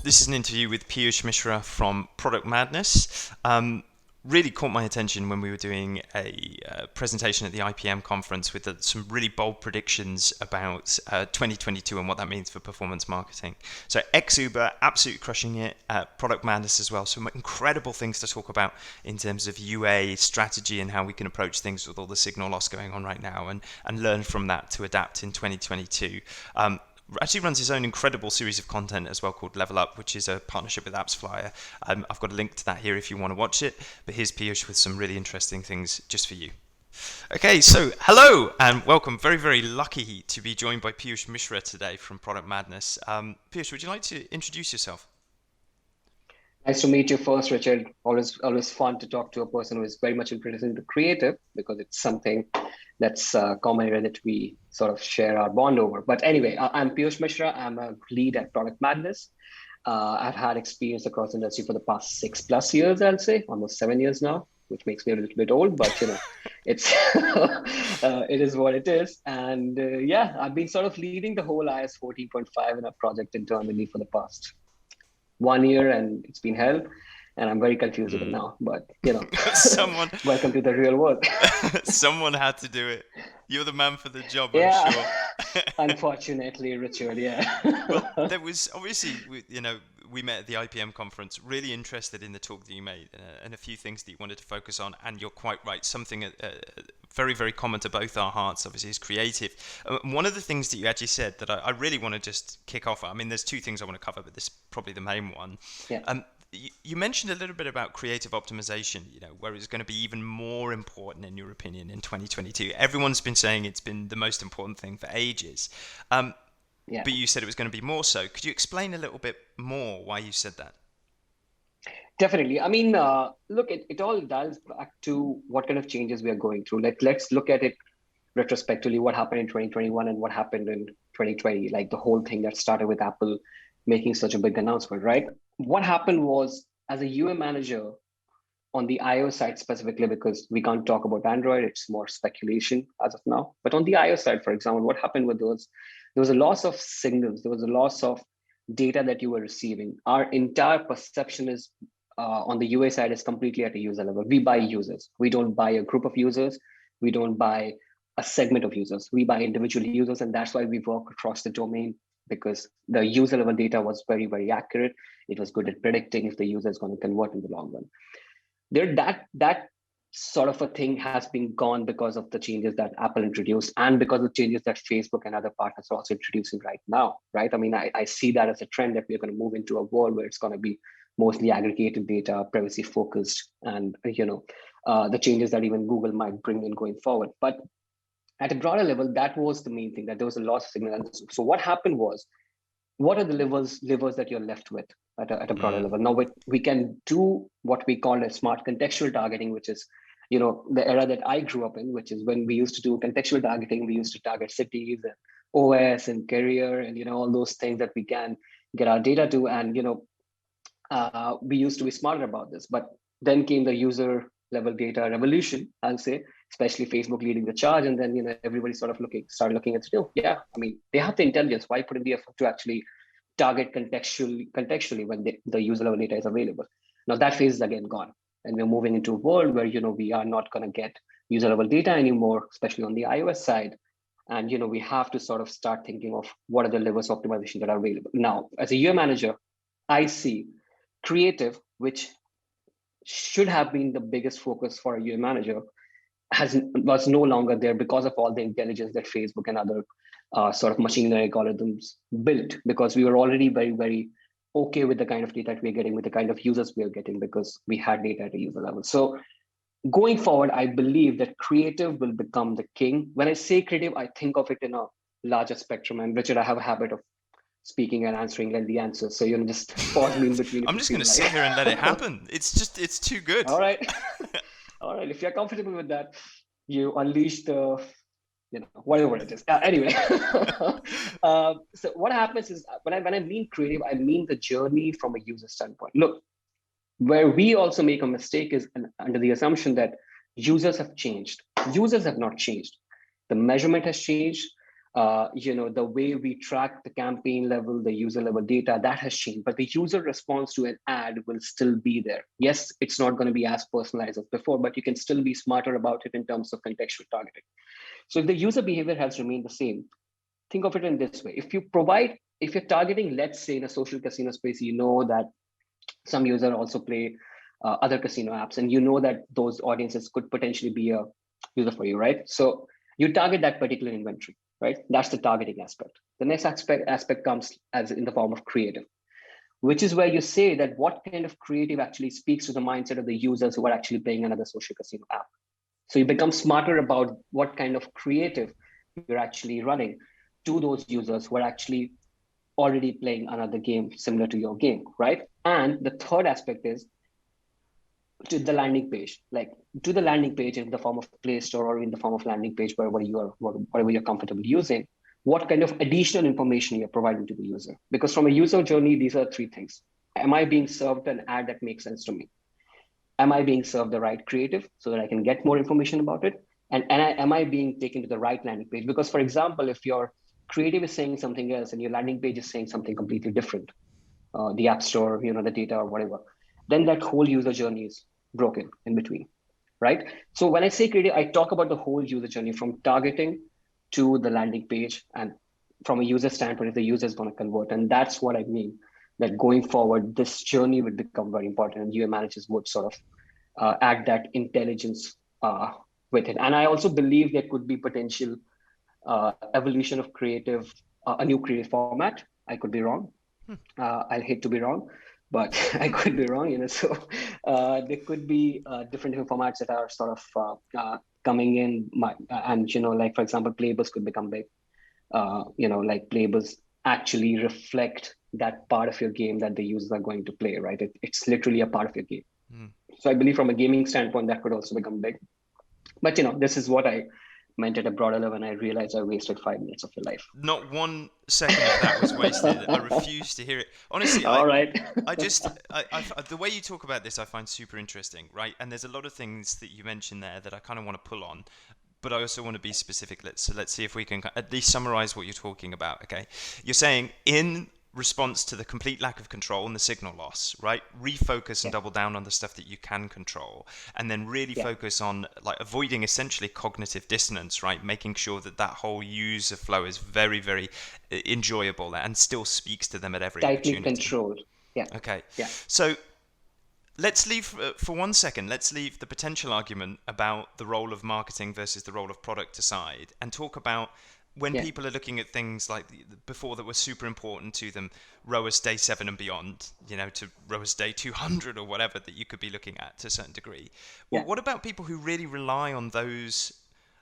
This is an interview with Piyush Mishra from Product Madness. Really caught my attention when we were doing a presentation at the IPM conference with some really bold predictions about 2022 and what that means for performance marketing. So ex-Uber, absolutely crushing it. Product Madness as well. Some incredible things to talk about in terms of UA strategy and how we can approach things with all the signal loss going on right now and learn from that to adapt in 2022. Actually runs his own incredible series of content as well called Level Up, which is a partnership with AppsFlyer. I've got a link to that here if you want to watch it, but here's Piyush with some really interesting things just for you. Okay, so hello and welcome. Very, very lucky to be joined by Piyush Mishra today from Product Madness. Piyush, would you like to introduce yourself? Nice to meet you first, Richard. Always fun to talk to a person who is very much interested in the creative because it's something that's common area that we sort of share our bond over. But anyway, I'm Piyush Mishra. I'm a lead at Product Madness. I've had experience across the industry for the past 6+ years, I'll say, almost 7 years now, which makes me a little bit old, but it's it is what it is. And yeah, I've been sort of leading the whole IS 14.5 in a project internally for the past 1 year, and it's been hell, and I'm very confused even Mm. now, but Someone, welcome to the real world. someone had to do it. You're the man for the job, I'm Yeah. sure. Unfortunately, Richard, yeah. Well, there was obviously, we met at the IPM conference, really interested in the talk that you made and a few things that you wanted to focus on. And you're quite right, something very, very common to both our hearts, obviously, is creative. One of the things that you actually said that I really want to just kick off. I mean, there's two things I want to cover, but this is probably the main one. Yeah, You mentioned a little bit about creative optimization, where it's going to be even more important, in your opinion, in 2022. Everyone's been saying it's been the most important thing for ages. Um, yeah. but you said it was going to be more so. Could you explain a little bit more why you said that? Definitely. I mean, look, it all dials back to what kind of changes we are going through. Let's look at it retrospectively, what happened in 2021 and what happened in 2020, like the whole thing that started with Apple making such a big announcement, right? What happened was, as a UA manager on the iOS side specifically, because we can't talk about Android, it's more speculation as of now. But on the iOS side, for example, what happened with those, there was a loss of signals, there was a loss of data that you were receiving. Our entire perception is on the UA side is completely at a user level. We buy users. We don't buy a group of users. We don't buy a segment of users. We buy individual users, and that's why we work across the domain because the user level data was very, very accurate. It was good at predicting if the user is going to convert in the long run. That sort of a thing has been gone because of the changes that Apple introduced and because of changes that Facebook and other partners are also introducing right now, right? I mean, I see that as a trend that we're going to move into a world where it's going to be mostly aggregated data, privacy focused, and the changes that even Google might bring in going forward. But at a broader level, that was the main thing, that there was a loss of signal. And so what happened was, what are the levers that you're left with at a broader Mm. level? Now we can do what we call a smart contextual targeting, which is the era that I grew up in, which is when we used to do contextual targeting. We used to target cities and OS and career and all those things that we can get our data to. And we used to be smarter about this. But then came the user level data revolution, I'll say, especially Facebook leading the charge. And then everybody sort of started looking at yeah, I mean, they have the intelligence. Why put in the effort to actually target contextually when the user level data is available? Now that phase is again gone. And we're moving into a world where we are not going to get user level data anymore, especially on the iOS side. And we have to sort of start thinking of what are the levels of optimization that are available. Now, as a year manager, I see creative, which should have been the biggest focus for a UA manager, was no longer there because of all the intelligence that Facebook and other sort of machine learning algorithms built. Because we were already very, very okay with the kind of data that we're getting, with the kind of users we are getting, because we had data at a user level. So going forward, I believe that creative will become the king. When I say creative, I think of it in a larger spectrum. And Richard, I have a habit of speaking and answering lengthy answers. So just pause me in between if I'm you just going feel to like. sit here and let it happen. It's too good. All right. All right. If you're comfortable with that, you unleash the, whatever it is. Anyway, so what happens is when I mean creative, I mean the journey from a user standpoint. Look, where we also make a mistake is under the assumption that users have changed. Users have not changed. The measurement has changed. The way we track the campaign level, the user level data, that has changed, but the user response to an ad will still be there. Yes, it's not going to be as personalized as before, but you can still be smarter about it in terms of contextual targeting. So if the user behavior has remained the same, think of it in this way. If you're targeting, let's say in a social casino space, you know that some user also play other casino apps, and you know that those audiences could potentially be a user for you, right? So you target that particular inventory, right? That's the targeting aspect. The next aspect comes as in the form of creative, which is where you say that what kind of creative actually speaks to the mindset of the users who are actually playing another social casino app. So you become smarter about what kind of creative you're actually running to those users who are actually already playing another game similar to your game, right? And the third aspect is to the landing page, like to the landing page in the form of Play Store or in the form of landing page, whatever you're comfortable using, what kind of additional information you're providing to the user. Because from a user journey, these are three things. Am I being served an ad that makes sense to me? Am I being served the right creative so that I can get more information about it? Am I being taken to the right landing page? Because, for example, if your creative is saying something else and your landing page is saying something completely different, the app store, the data or whatever, then that whole user journey is broken in between, right? So when I say creative, I talk about the whole user journey from targeting to the landing page, and from a user standpoint, if the user is going to convert. And that's what I mean, that going forward, this journey would become very important, and UA managers would sort of add that intelligence with it. And I also believe there could be potential evolution of creative, a new creative format. I could be wrong. I'll hate to be wrong, but I could be wrong. So there could be different formats that are sort of coming in, and like for example, playables could become big. Like playables actually reflect that part of your game that the users are going to play, right? It's literally a part of your game. Mm. So I believe from a gaming standpoint, that could also become big. But this is what I meant at a broader level, and I realized I wasted 5 minutes of your life. Not 1 second of that was wasted. I refuse to hear it. Honestly, All right. the way you talk about this, I find super interesting, right? And there's a lot of things that you mentioned there that I kind of want to pull on, but I also want to be specific. Let's see if we can at least summarize what you're talking about. Okay, you're saying in response to the complete lack of control and the signal loss, right? Refocus and double down on the stuff that you can control, and then really focus on like avoiding essentially cognitive dissonance, right? Making sure that that whole user flow is very, very enjoyable and still speaks to them at every Tightly opportunity. controlled. Yeah. Okay. Yeah. So let's leave for 1 second. Let's leave the potential argument about the role of marketing versus the role of product aside, and talk about when people are looking at things like before that were super important to them, ROAS day 7 and beyond, to ROAS day 200 or whatever that you could be looking at to a certain degree. Well, what about people who really rely on those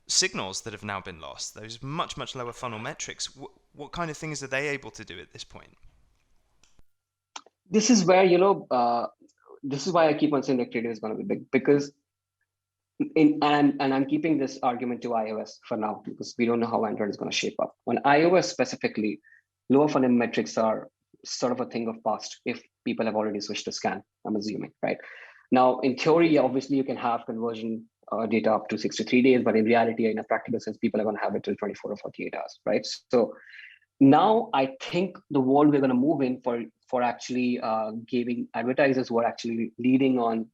signals that have now been lost, those much, much lower funnel metrics? What kind of things are they able to do at this point? This is where, this is why I keep on saying that creative is going to be big, because and I'm keeping this argument to iOS for now, because we don't know how Android is going to shape up. On iOS specifically, lower funnel metrics are sort of a thing of past if people have already switched to scan, I'm assuming, right? Now, in theory, obviously you can have conversion data up to 63 days, but in reality, in a practical sense, people are going to have it till 24 or 48 hours, right? So now I think the world we're going to move in for actually giving advertisers who are actually relying on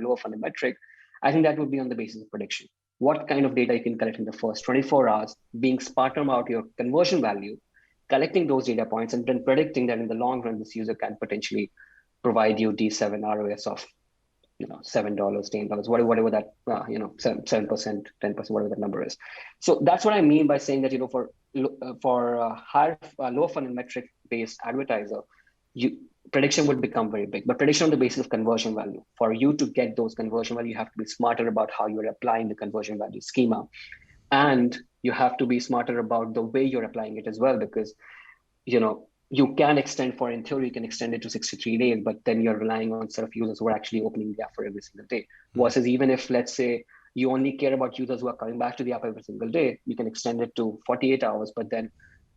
lower funnel metric, I think that would be on the basis of prediction. What kind of data you can collect in the first 24 hours, being smarter about your conversion value, collecting those data points, and then predicting that in the long run, this user can potentially provide you D7 ROS of $7, $10, whatever that 7%, 10%, whatever that number is. So that's what I mean by saying that for higher low funnel metric based advertiser, prediction would become very big. But prediction on the basis of conversion value. For you to get those conversion value, you have to be smarter about how you're applying the conversion value schema, and you have to be smarter about the way you're applying it as well, because you can extend in theory, you can extend it to 63 days, but then you're relying on sort of users who are actually opening the app for every single day. Versus even if, let's say, you only care about users who are coming back to the app every single day, you can extend it to 48 hours, but then,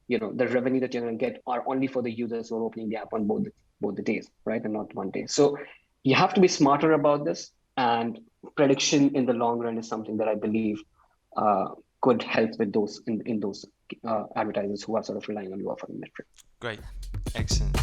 the revenue that you're going to get are only for the users who are opening the app on both the days, right? And not one day. So you have to be smarter about this, and prediction in the long run is something that I believe could help with those in those advertisers who are sort of relying on you for the metric. Great, excellent.